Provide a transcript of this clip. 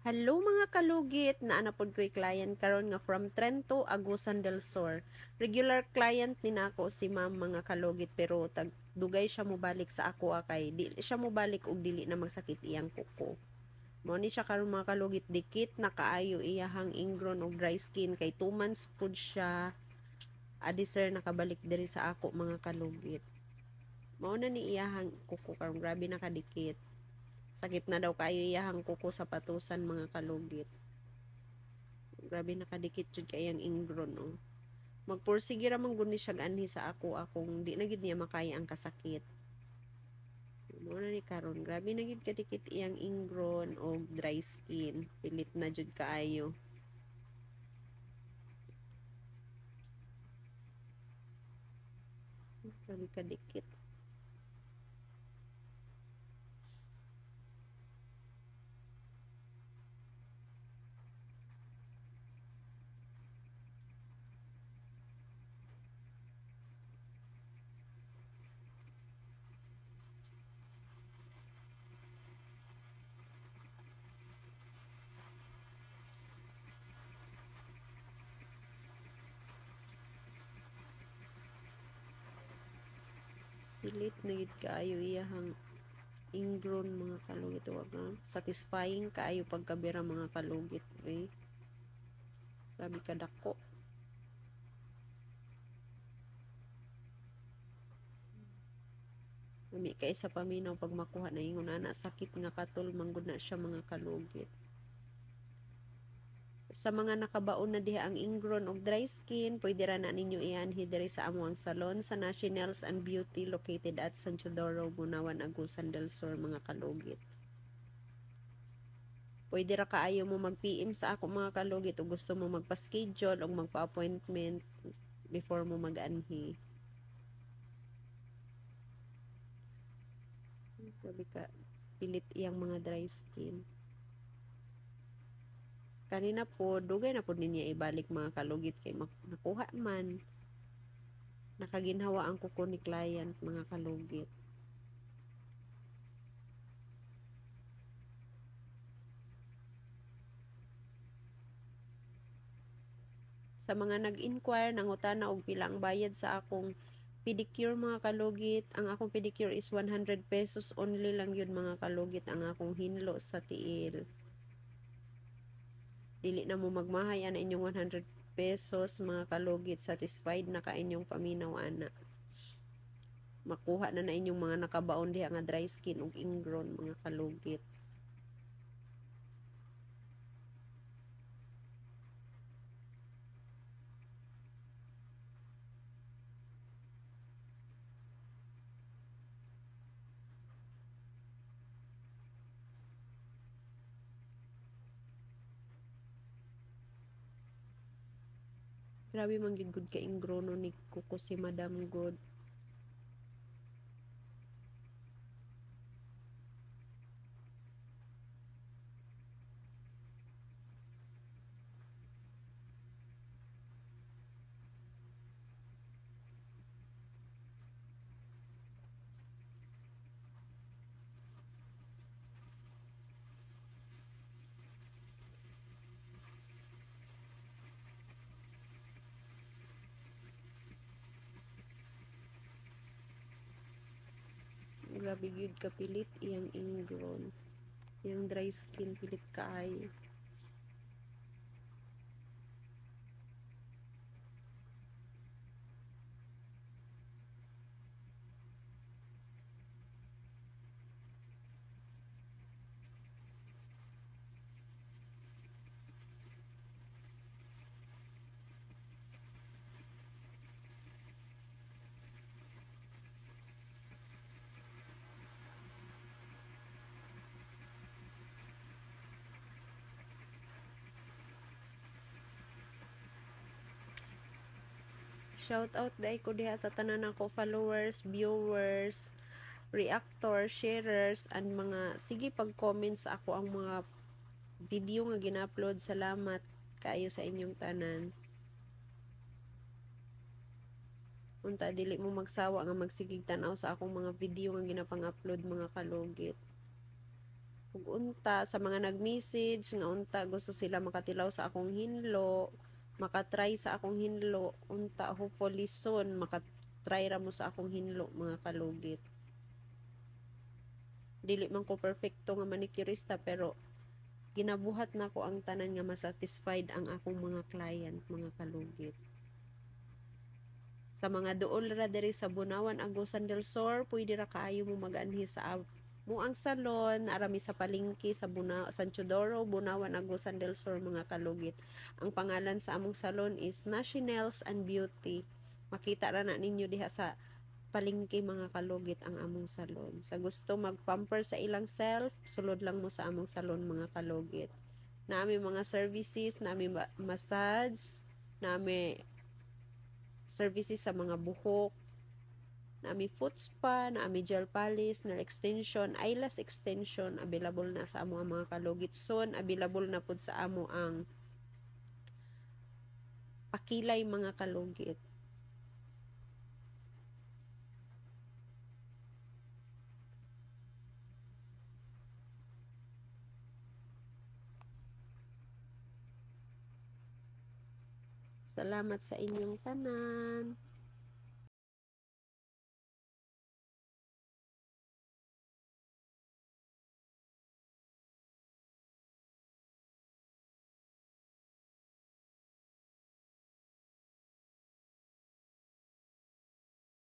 Hello mga kalugit, naanapod ko'y client karon nga from Trento, Agusan del Sur. Regular client ni nako si ma'am mga kalugit pero dugay siya mobalik sa ako kay di siya mobalik og dili na magsakit iyang kuko. Mao ni siya karon mga kalugit dikit na kaayo iyahang ingron og dry skin kay 2 months pud siya adi sir nakabalik diri sa ako mga kalugit. Mao na ni iyahang kuko karon grabe na kadikit. Sakit na daw kayo iyahang kuko sa patusan mga kalugit. Grabe nakadikit jud kayang ingron oh. Magpursige ra man gud ni siya anhi sa akong di na gid niya makaya ang kasakit. Mo na ni karon grabe na gid kadikit iyang ingron o dry skin. Pilit na jud kaayo. Grabe kadikit. Pilit na gid kaayo iyahang ingron mga kalugit wag na satisfying kaayo pagkabira mga kalugit eh. Grabe kadako. Lami kay sa paminaw pag makuha na ingon ana sakit nga katol manggod na siya mga kalugit. Sa mga nakabaon na diha ang ingron og dry skin, pwede ra na ninyo ianhi diri sa amuang salon sa Nationals and Beauty located at San Teodoro, Bunawan, Agusan del Sur mga kalugit. Pwede ra kaayo mo mag-PM sa ako mga kalugit o gusto mo magpa-schedule o magpa-appointment before mo mag-anhi. Sabi ka, pilit iyang mga dry skin. Kanina po, dugay na po niya ibalik mga kalugit kay nakuha man. Nakaginhawa ang kuko ni client mga kalugit. Sa mga nag-inquire, nangutana og pila ang bayad sa akong pedicure mga kalugit. Ang akong pedicure is 100 pesos only lang yun mga kalugit ang akong hinlo sa tiil. Dili na mo magmahay ana inyong 100 pesos mga kalugit. Satisfied na ka inyong paminaw ana. Makuha na na inyong mga nakabaon diha nga dry skin ug ingron mga kalugit. Grabe man gid gud ka ingrono ni kuko si Madam God. Grabe gid kapilit iyang ingron. Yung dry skin pilit kaayo. Shout out dai ko diha sa tanan nako followers, viewers, reactors, sharers, and mga sige pag-comment sa ako ang mga video nga gina-upload. Salamat kaayo sa inyong tanan. Unta dili mo magsawa nga magsigig tan-aw sa akong mga video nga ginapang-upload mga kalugit. ug unta sa mga nag-message nga unta gusto sila makatilaw sa akong hinlo, makatry sa akong hinlo, unta hopefully soon makatry ra mo sa akong hinlo mga kalugit. Dili man ko perfecto nga manicurista pero ginabuhat na ko ang tanan nga masatisfied ang akong mga client mga kalugit. Sa mga duol ra diri sa Bunawan, Agusan del Sur, pwede ra kaayo mo mag-anhi sa mo ang salon, arami sa palengke sa San Chodoro, Bunawan, Agusan del Sur mga kalugit. Ang pangalan sa among salon is Nationals and Beauty. Makita ra na ninyo diha sa palengke mga kalugit ang among salon. Sa gusto magpamper sa ilang self, sulod lang mo sa among salon mga kalugit. Nami mga services, nami massage, nami services sa mga buhok, nami foot spa, nami gel polish, nail extension, eyelash extension, available na sa amo ang mga kalugit. Soon, available na pud sa amo ang pakilay mga kalugit. Salamat sa inyong tanan.